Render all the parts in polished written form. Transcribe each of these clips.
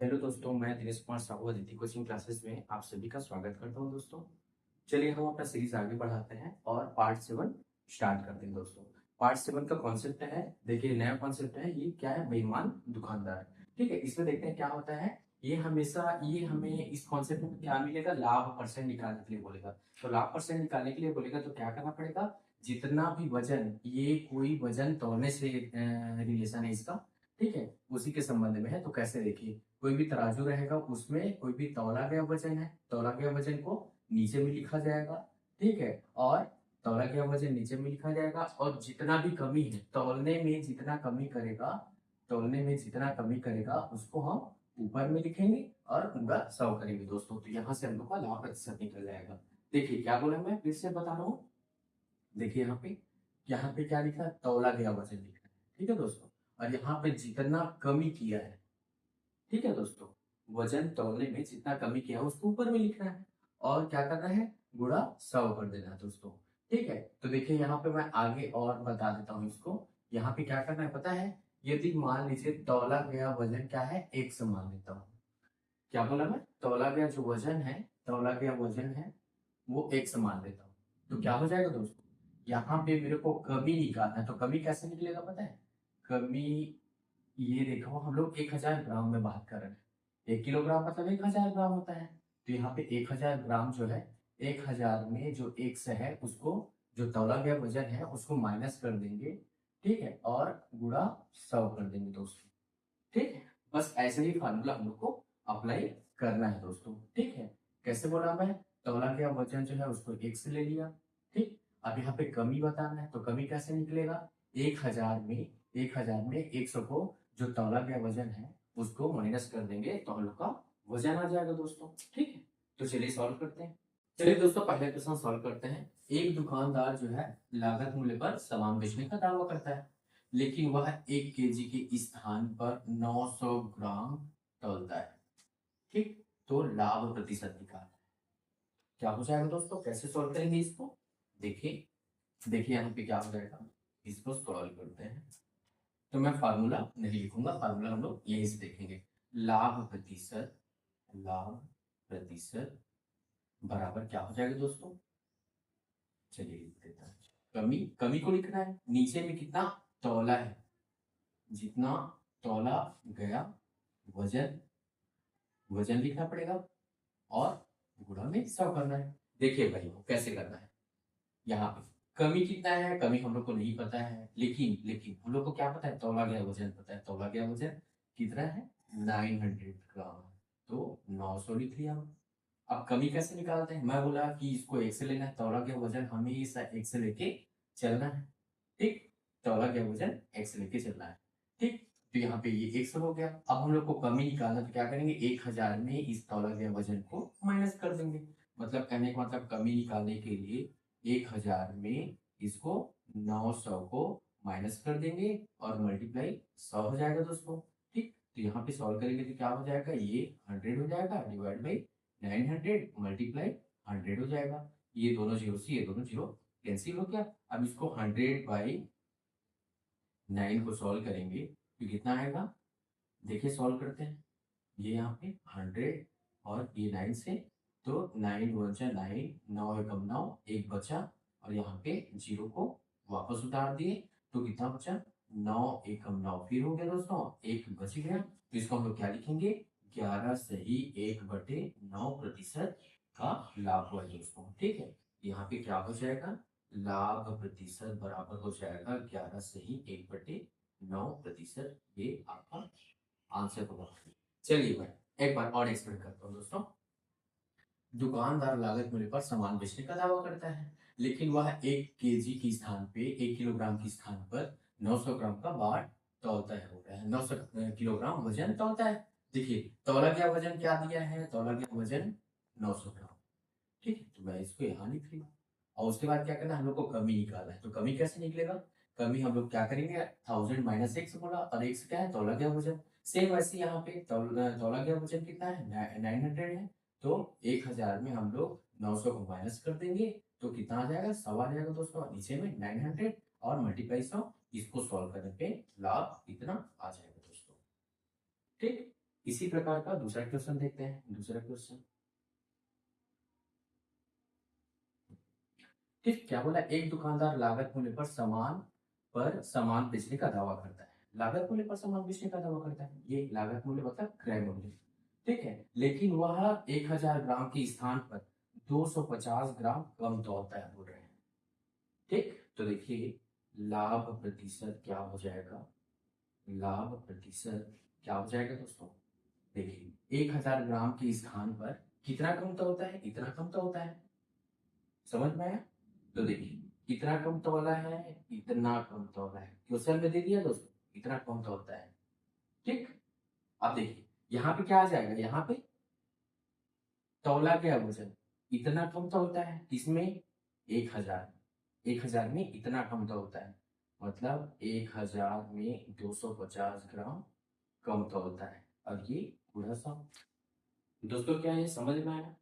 Hello दोस्तों, मैं Dinesh Kumar Sahu Aditi coaching classes में आप सभी का स्वागत करता हूं। दोस्तों चलिए हम अपना सीरीज आगे बढ़ाते हैं और पार्ट 7 स्टार्ट करते हैं। दोस्तों पार्ट 7 का कॉन्सेप्ट है, देखिए नया कॉन्सेप्ट है। ये क्या है? बेईमान दुकानदार। ठीक है, इसमें देखते हैं क्या होता है। ये हमेशा ये हमें इस कॉन्सेप्ट में क्या मिलेगा? लाभ परसेंट निकालने के लिए बोलेगा। तो लाभ परसेंट निकालने के लिए बोलेगा तो क्या करना पड़ेगा? जितना भी वजन, ये कोई वजन तोलने से रिलेशन है इसका। ठीक है, उसी के संबंध में है। तो कैसे? देखिए, कोई भी तराजू रहेगा, उसमें कोई भी तौला गया वजन है, तौला गया वजन को नीचे में लिखा जाएगा। ठीक है, और तौला गया वजन नीचे में लिखा जाएगा, और जितना भी कमी है तौलने में, जितना कमी करेगा, तौलने में जितना कमी करेगा उसको हम ऊपर में लिखेंगे और पूरा 100 करेंगे। दोस्तों तो यहाँ से हम लोग का लाभ प्रतिशत निकल जाएगा। देखिए क्या बोला, मैं फिर से बता रहा हूँ। देखिए यहाँ पे क्या लिखा है? तौला गया वजन लिखा है। ठीक है दोस्तों, और यहाँ पे जितना कमी किया है, ठीक है दोस्तों, वजन तौलने में जितना कमी किया है उसको ऊपर में लिखना है और क्या करना है? गुणा 100 कर देना है दोस्तों। ठीक है, तो देखिए यहाँ पे मैं आगे और बता देता हूँ इसको। यहाँ पे क्या करना है पता है? यदि मान लीजिए तौला गया वजन क्या है, 100 मान लेता हूँ। क्या बोला मैं? तौला गया जो वजन है, तौला गया वजन है वो 100 मान लेता हूँ। तो क्या हो जाएगा दोस्तों? यहाँ पे मेरे को कमी निकालना है, तो कमी कैसे निकलेगा पता है? कमी, ये देखो हम लोग 1000 ग्राम में बात कर रहे हैं। 1 किलोग्राम मतलब 1000 ग्राम होता है। तो यहाँ पे 1000 ग्राम जो है, 1000 में जो 100 है उसको, जो तौला गया वजन है उसको माइनस कर देंगे। ठीक है, और गुणा 100 कर देंगे दोस्तों। ठीक है, बस ऐसे ही फार्मूला हम लोग को अप्लाई करना है दोस्तों। ठीक है, कैसे बोला मैं? तौला गया वजन जो है उसको 1 से ले लिया। ठीक, अब यहाँ पे कमी बताना है, तो कमी कैसे निकलेगा? 1000 में 100 को, जो तौला गया वजन है उसको माइनस कर देंगे तो हम लोग का वजन आ जाएगा दोस्तों। ठीक है, तो चलिए सॉल्व करते हैं। चलिए दोस्तों पहले क्वेश्चन सॉल्व करते हैं। एक दुकानदार जो है लागत मूल्य पर सामान बेचने का दावा करता है, लेकिन वह 1 केजी के स्थान पर 900 ग्राम तौलता है। ठीक, तो लाभ प्रतिशत निकाल। क्या हो जाएगा दोस्तों? कैसे सॉल्व करेंगे इसको? देखिए देखिए यहाँ पे क्या हो जाएगा, इसको सॉल्व करते हैं। तो मैं फार्मूला नहीं लिखूंगा, फार्मूला हम लोग यहीं से देखेंगे। लाभ प्रतिशत, लाभ प्रतिशत बराबर क्या हो जाएगा दोस्तों? चलिए लिख देता हूँ। कमी, कमी को लिखना है, नीचे में कितना तौला है, जितना तौला गया वजन, वजन लिखना पड़ेगा और गुणा में 100 करना है। देखिए भाई वो कैसे करना है। यहाँ पे कमी कितना है, कमी हम लोग को नहीं पता है, लेकिन लेकिन हम लोग को क्या पता है? तौला गया वजन पता है। तौला गया वजन कितना है? 900 ग्राम। तो 900 लिख लिया। अब कमी कैसे निकालते हैं? मैं बोला कि इसको 1 से लेना है, तौला गया वजन हमेशा 1 से लेके चलना है। ठीक, तौला गया वजन 1 से लेके चलना है। ठीक, तो यहाँ पे ये 100 हो गया। अब हम लोग को कमी निकालना, तो क्या करेंगे? 1000 में इस तौला गया वजन को माइनस कर देंगे। मतलब कहने का मतलब, कमी निकालने के लिए 1000 में इसको 900 को माइनस कर देंगे और मल्टीप्लाई 100 हो जाएगा दोस्तों। ठीक, तो यहाँ पे सॉल्व करेंगे तो क्या हो जाएगा? ये 100 हो जाएगा, डिवाइड बाई 900 मल्टीप्लाई 100 हो जाएगा। ये दोनों जीरो से ये दोनों जीरो कैंसिल हो गया। अब इसको 100/9 को सॉल्व करेंगे तो कितना आएगा? देखिए सॉल्व करते हैं। ये यहाँ पे 100 और ये 9 से, तो 9 1 जा 9, 9 एकम 9, एक बचा, और यहाँ पे जीरो को वापस उतार दिए तो कितना बचा? 9 एकम 9 फिर हो गया दोस्तों, एक बच गया। तो इसको हम लोग क्या लिखेंगे? 11 सही 1/9% का लाभ हुआ दोस्तों। ठीक है, यहाँ पे क्या हो जाएगा? लाभ प्रतिशत बराबर हो जाएगा 11 सही 1/9%। ये आपका आंसर होगा। चलिए मैं एक बार और एक्सप्लेन करता हूँ दोस्तों। दुकानदार लागत मूल्य पर सामान बेचने का दावा करता है, लेकिन वह 1 केजी की स्थान पे, 1 किलोग्राम की स्थान पर 900 ग्राम का बाट तौलता है। हो रहा है 900 किलोग्राम वजन तौलता है। देखिए तौला गया वजन क्या दिया है? तौला गया वजन 900 ग्राम। ठीक है, तो मैं इसको यहाँ लिख लिया। और उसके बाद क्या करना है? हम लोग को कमी निकालना है। तो कमी कैसे निकलेगा? कमी हम लोग क्या करेंगे? 1000 माइनस 1 बोला, और 1 क्या है? तौला गया वजन। सेम वैसे यहाँ पे तौला गया वजन कितना है? 900 है। तो 1000 में हम लोग 900 को माइनस कर देंगे तो कितना आ जाएगा? 100 आ जाएगा दोस्तों। नीचे में 900 और मल्टीप्लाई 100, इसको सॉल्व करने पे लाभ इतना आ जाएगा दोस्तों। ठीक, इसी प्रकार का दूसरा क्वेश्चन देखते हैं। दूसरा क्वेश्चन, ठीक, क्या बोला, एक दुकानदार लागत मूल्य पर सामान बेचने का दावा करता है। लागत मूल्य पर सामान बेचने का दावा करता है, ये लागत मूल्य मतलब क्रय मूल्य, ठीक है, लेकिन वह 1000 ग्राम के स्थान पर 250 ग्राम कम तौलता है बोल रहे हैं। ठीक, तो देखिए लाभ प्रतिशत क्या हो जाएगा, लाभ प्रतिशत क्या हो जाएगा दोस्तों। देखिए 1000 ग्राम के स्थान पर कितना कम तौलता है, इतना कम तौलता है, समझ में आया। तो देखिए कितना कम तौला है, इतना कम तौला है, क्वेश्चन में दे दिया दोस्तों, इतना कम तौलता है। ठीक, अब देखिए यहाँ पे क्या आ जाएगा, यहाँ पे तौला गया वजन इतना कम तौलता है, इसमें 1000 में इतना कम तौलता है, मतलब 1000 में 250 ग्राम कम तौलता है। और ये पूरा सा दोस्तों क्या है, समझ में आया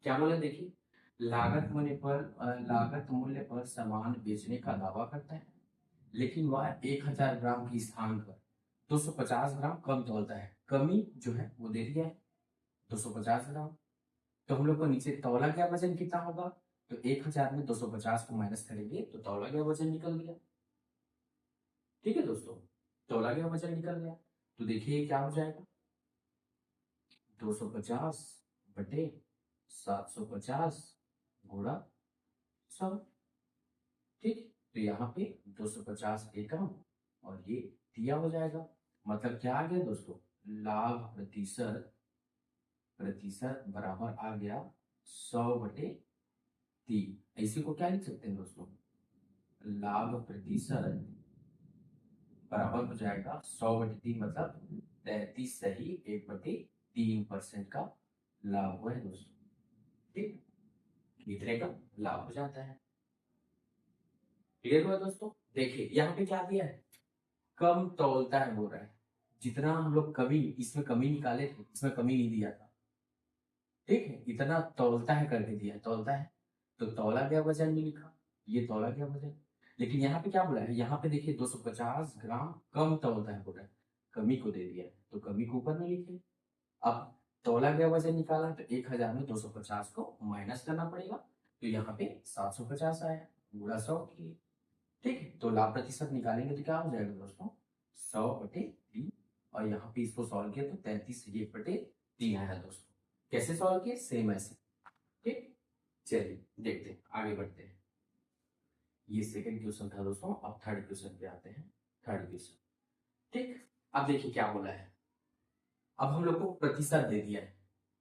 क्या बोले। देखिए लागत मूल्य पर सामान बेचने का दावा करता है, लेकिन वह 1000 ग्राम के स्थान पर 250 ग्राम कम तौलता है। कमी जो है वो दे दिया है 250 ग्राम। तो हम लोग को नीचे तौला गया वजन कितना होगा, तो 1000 में 250 को माइनस करेंगे तो तौला गया वजन निकल गया। ठीक है दोस्तों, तौला गया वजन निकल गया। तो देखिए क्या हो जाएगा, 250 बटे 750 गुणा 100। ठीक, तो यहाँ पे 250 एकम और ये दिया हो जाएगा, मतलब क्या आ गया दोस्तों, लाभ प्रतिशत बराबर आ गया 100/3। इसी को क्या लिख सकते हैं दोस्तों, लाभ प्रतिशत बराबर हो जाएगा 100/3, मतलब 33.1/3% का लाभ हुआ है दोस्तों। ठीक, इतने का लाभ हो जाता है। क्लियर हुआ दोस्तों। देखिए यहाँ पे क्या दिया है, कम तौलता है बोल रहा है, जितना हम लोग कमी इसमें कमी निकाले थे इसमें कमी नहीं दिया था। ठीक है, इतना तौलता है करके दिया है, तौलता है तो तौला गया वजन भी लिखा, ये तौला गया वजन। लेकिन यहाँ पे क्या बोला है, यहाँ पे देखिए 250 ग्राम कम तौलता है बोल रहा है, कमी को दे दिया है तो कमी को ऊपर में लिखे। अब तौला गया वजन निकाला तो 1000 में 250 को माइनस करना पड़ेगा, तो यहाँ पे 750 आया गुणा 100 की। ठीक है, तो लाभ प्रतिशत निकालेंगे तो क्या हो जाएगा दोस्तों, 100/3। और यहाँ पे इसको सॉल्व किया तो 33/3 आया दोस्तों। कैसे सॉल्व किए, सेम ऐसे। ठीक, चलिए देखते हैं, आगे बढ़ते हैं। ये सेकंड क्वेश्चन था दोस्तों, अब थर्ड क्वेश्चन पे आते हैं। थर्ड क्वेश्चन, ठीक, अब देखिए क्या बोला है, अब हम लोग को प्रतिशत दे दिया है,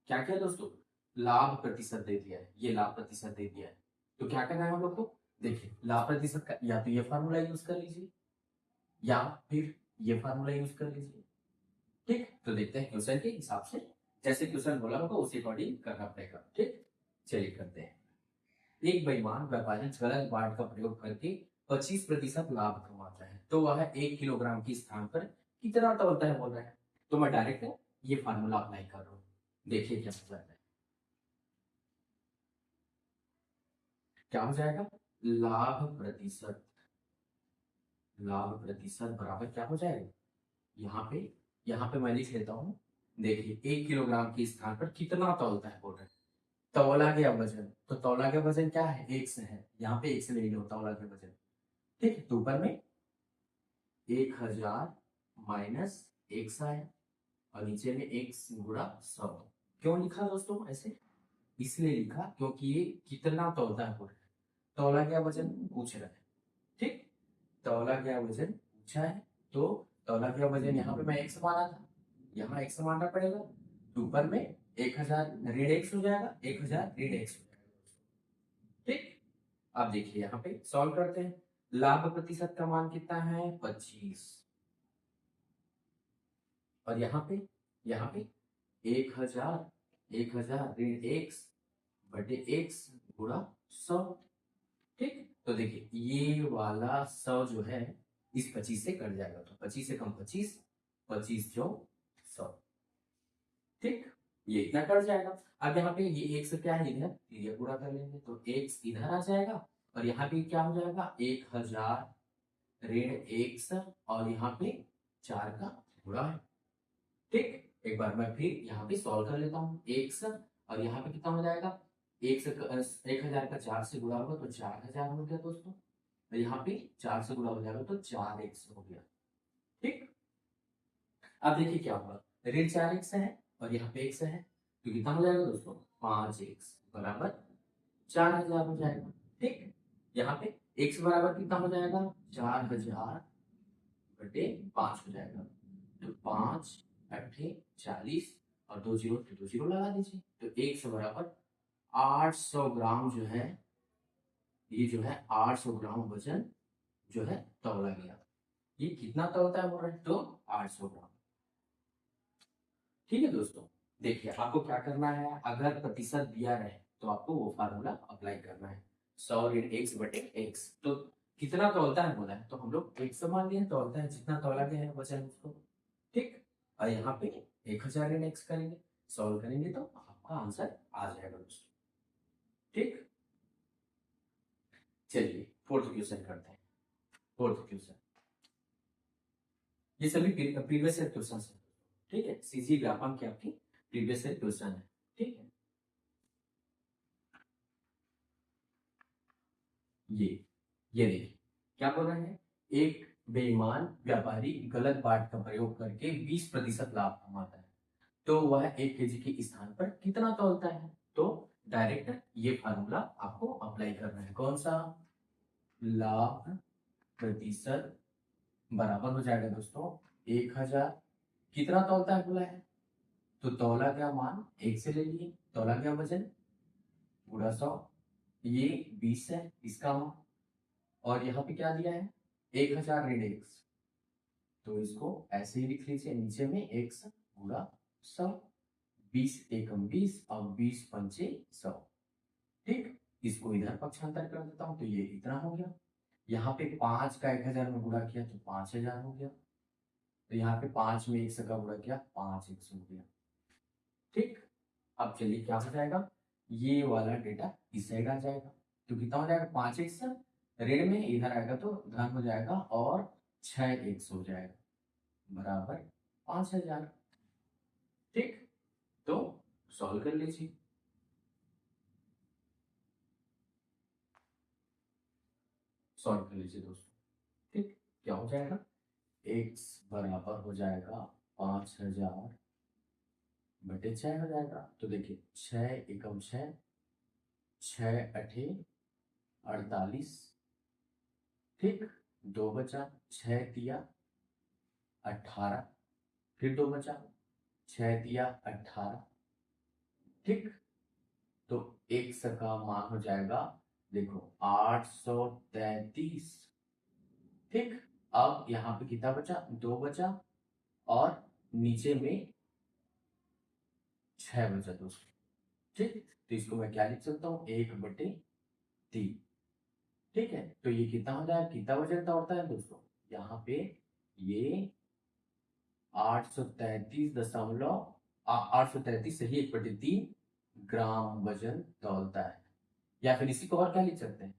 क्या क्या दोस्तों, लाभ प्रतिशत दे दिया है, ये लाभ प्रतिशत दे दिया है। तो क्या करना है हम लोग को, देखिए लाभ प्रतिशत का या तो ये फार्मूला यूज कर लीजिए या फिर ये फार्मूला यूज कर लीजिए। ठीक, तो देखते हैं क्वेश्चन के हिसाब से, जैसे क्वेश्चन बोला होगा उसी अकॉर्डिंग करना पड़ेगा। ठीक, चलिए करते हैं। एक बेईमान व्यापारी गलत बाट का प्रयोग करके 25% लाभ कमाता है, तो वह 1 किलोग्राम के स्थान पर कितना तौलता है बोल रहा है। तो मैं डायरेक्ट ये फार्मूला अप्लाई कर रहा हूँ, देखिए क्या हो जाता है, क्या हो जाएगा, लाभ प्रतिशत बराबर क्या हो जाएगा, यहाँ पे मैं लिख लेता हूँ। देखिए 1 किलोग्राम के स्थान पर कितना तौलता है बोल रहे हैं, तौला गया वजन, तो तौला गया वजन क्या है, एक से है, यहाँ पे एक से ले लो तौला गया वजन। ठीक है, तो ऊपर में 1000 माइनस 1 आया और नीचे में 1 गुणा 100। क्यों लिखा दोस्तों ऐसे, इसलिए लिखा क्योंकि ये कितना तौलता है बोल रहे हैं, तौला गया वजन पूछ रहा है। ठीक, तौला गया वजन पूछा है, तो तौला गया वजन यहाँ पे मैं 1 माना था, यहाँ 1 मानना पड़ेगा, तो ऊपर में 1000 ऋण 1 हो जाएगा, 1000 ऋण 1 हो जाएगा। ठीक, अब देखिए यहाँ पे सॉल्व करते हैं, लाभ प्रतिशत का मान कितना है 25, और यहाँ पे 1000 ऋण 1/x गुणा 100। ठीक, तो देखिए ये वाला 100 जो है इस 25 से कट जाएगा, तो 25 से कम 25, 25 जो 100। ठीक, ये इतना कट जाएगा। अब यहाँ पे ये 1 से क्या है, इधर ये गुणा कर लेंगे तो x इधर आ जाएगा, और यहाँ पे क्या हो जाएगा 1000 ऋण 1 और यहाँ पे 4 का गुणा है। ठीक, एक बार मैं फिर यहाँ पे सॉल्व कर लेता हूँ। एक्स और यहाँ पे कितना हो जाएगा, एक से 1000 का 4 से गुणा होगा तो 4000 हो गया दोस्तों। और यहाँ पे 4 से गुणा हो जाएगा तो 4x हो गया। ठीक, अब देखिए क्या होगा, ऋण 4x है और यहाँ पे x है तो कितना हो जाएगा दोस्तों, 5x बराबर 4000 हो जाएगा। ठीक, यहाँ पे x बराबर कितना हो जाएगा, 4000 बटे 5 हो जाएगा। तो 5 अट्ठे 40 और 2 जीरो तो 2 जीरो लगा दीजिए। तो x बराबर 800 ग्राम जो है, ये जो है 800 ग्राम वजन जो है तौला गया। ये कितना तौलता है बोल रहे हैं, तो 800 ग्राम। ठीक है दोस्तों, देखिए आपको क्या करना है, अगर प्रतिशत दिया रहे तो आपको वो फार्मूला अप्लाई करना है। 100 ऋण x बटे x, तो कितना तौलता है बोला है तो हम लोग x मान लिया, तौलता है जितना तौला गया है वजन उसको। ठीक, और यहाँ पे 1000 ऋण x करेंगे, सॉल्व करेंगे तो आपका आंसर आ जाएगा दोस्तों। ठीक, चलिए फोर्थ क्वेश्चन करते हैं। फोर्थ क्वेश्चन, ये सभी प्रीवियस ईयर क्वेश्चन है। ठीक है, सीजी व्यापम की आपकी प्रीवियस ईयर क्वेश्चन है। ठीक है, ये देखिए क्या बोल रहे हैं, एक बेईमान व्यापारी गलत बाट का प्रयोग करके 20% लाभ कमाता है, तो वह 1 kg के स्थान पर कितना तौलता है। तो डायरेक्ट ये फार्मूला आपको अप्लाई करना है। कौन सा, लाभ प्रतिशत बराबर हो जाएगा दोस्तों 1000, कितना तौलता है बोला है, तो तौला गया मान 1 से ले लिए, तौला गया वजन गुणा 100, ये 20 है इसका मान, और यहाँ पे क्या दिया है 1000 ऋण x, तो इसको ऐसे ही लिख लीजिए, नीचे में x गुणा 100, 20 एकम 20 और 20 पंचे 100। ठीक, इसको इधर पक्षांतर कर देता हूं तो ये इतना हो गया। यहाँ पे 5 का 1000 में गुणा किया तो 5000 हो गया, तो यहाँ पे 5 में 1 का गुणा किया 5x हो गया। ठीक, अब चलिए क्या हो जाएगा, ये वाला डेटा इस साइड आ जाएगा, तो कितना हो जाएगा 5x, ऋण में इधर आएगा तो धन हो जाएगा और 6x हो जाएगा बराबर 5000। ठीक, तो सॉल्व कर लीजिए। सॉल्व कर लीजिए दोस्तों। ठीक, क्या हो जाएगा, x बराबर हो जाएगा 5000 बटे 6 हो जाएगा। तो देखिए 6 एकम 6, 6 अठे 48, ठीक, 2 बचा, 6 दिया 18, फिर 2 बचा, 6 दिया 18। ठीक, तो x का मान हो जाएगा देखो 833। ठीक, अब यहाँ पे कितना बचा, 2 बचा और नीचे में 6 बचा दोस्तों। ठीक, तो इसको मैं क्या लिख सकता हूँ, 1/3। ठीक है, तो ये कितना हो जाएगा, कितना वजन का होता है दोस्तों, यहाँ पे ये 833 सही 1/3 ग्राम वजन तौलता है। या फिर इसी को और क्या लिख सकते हैं,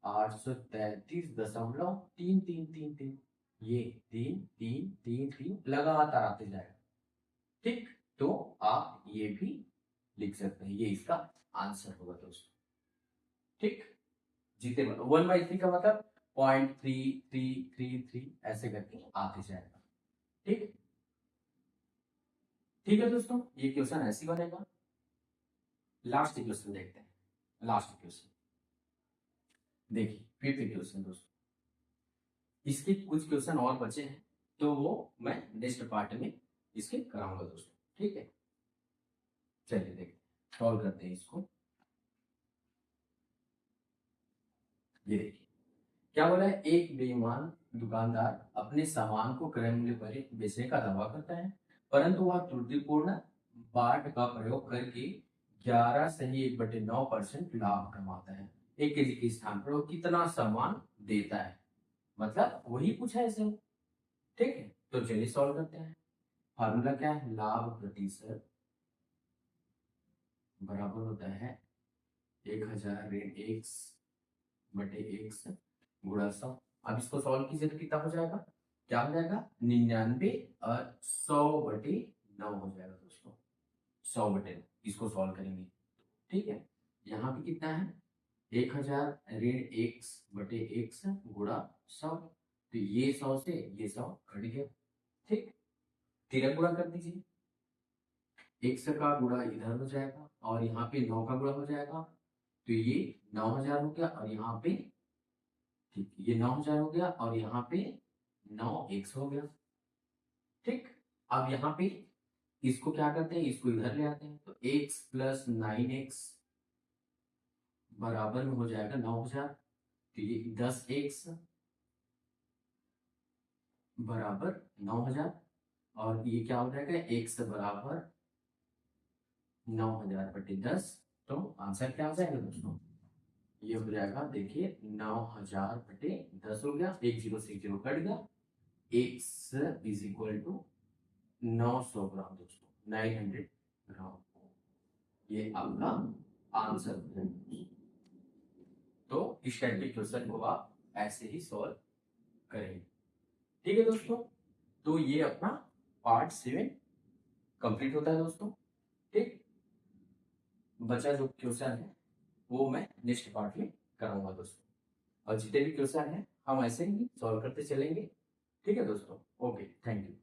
833.3333, ये 3 3 3 3 लगातार आते जाएगा। ठीक, तो आप ये भी लिख सकते हैं, ये इसका आंसर होगा दोस्तों। ठीक, जीते 1/3 का मतलब 0.3333 ऐसे करके आते जाएगा। ठीक, ठीक है दोस्तों, ये क्वेश्चन ऐसे बनेगा। लास्ट क्वेश्चन देखते हैं। लास्ट क्वेश्चन देखिए, फिफ्थ क्वेश्चन दोस्तों, इसके कुछ क्वेश्चन और बचे हैं तो वो मैं नेक्स्ट पार्ट में इसके कराऊंगा दोस्तों। ठीक है, चलिए देखते सॉल्व करते हैं इसको। ये देखिए क्या बोला है, एक बेईमान दुकानदार अपने सामान को क्रय मूल्य पर बेचने का दावा करता है, परंतु वह त्रुटिपूर्ण बाट का प्रयोग करके 11.9% लाभ कमाता है। 1 kg के स्थान पर वो कितना सामान देता है, मतलब वही पूछा है इसे। ठीक है, तो चलिए सॉल्व करते हैं। फार्मूला क्या है, लाभ प्रतिशत बराबर होता है 1000 ऋण x बटे x गुणा 100। अब इसको सॉल्व कीजिए तो कितना हो जाएगा, क्या हो जाएगा 99 और 100/9 हो जाएगा दोस्तों, 100/9। इसको सॉल्व करेंगे, ठीक है। यहाँ पे कितना है 1000 ऋण x/x गुणा 100, तो ये 100 से ये 100 कट गया, ठीक। तिरक गुणा कर दीजिए, x का गुणा इधर हो जाएगा और यहाँ पे 9 का गुणा हो जाएगा, तो ये 9000 हो गया और यहाँ पे, ठीक, ये 9000 हो गया और यहाँ पे 9x हो गया, ठीक। अब यहाँ पे इसको क्या करते हैं, इसको इधर ले आते हैं, तो x + 9x बराबर में हो जाएगा 9000, तो ये 10x बराबर 9000 और ये क्या हो जाएगा x बराबर 9000/10। तो आंसर क्या आ जाएगा दोस्तों, ये हो जाएगा, देखिए 9000/10 हो गया, 1 0 से 0 कट गया, x = 900 ग्राम दोस्तों, 900 ग्राम, ये आपका आंसर है। तो इस टाइप के क्वेश्चन को आप ऐसे ही सॉल्व करेंगे, ठीक है दोस्तों। तो ये अपना पार्ट 7 कंप्लीट होता है दोस्तों, ठीक। बचा जो क्वेश्चन है वो मैं नेक्स्ट पार्ट में कराऊंगा दोस्तों, और जितने भी क्वेश्चन है हम ऐसे ही सॉल्व करते चलेंगे, ठीक है दोस्तों। Okay, thank you.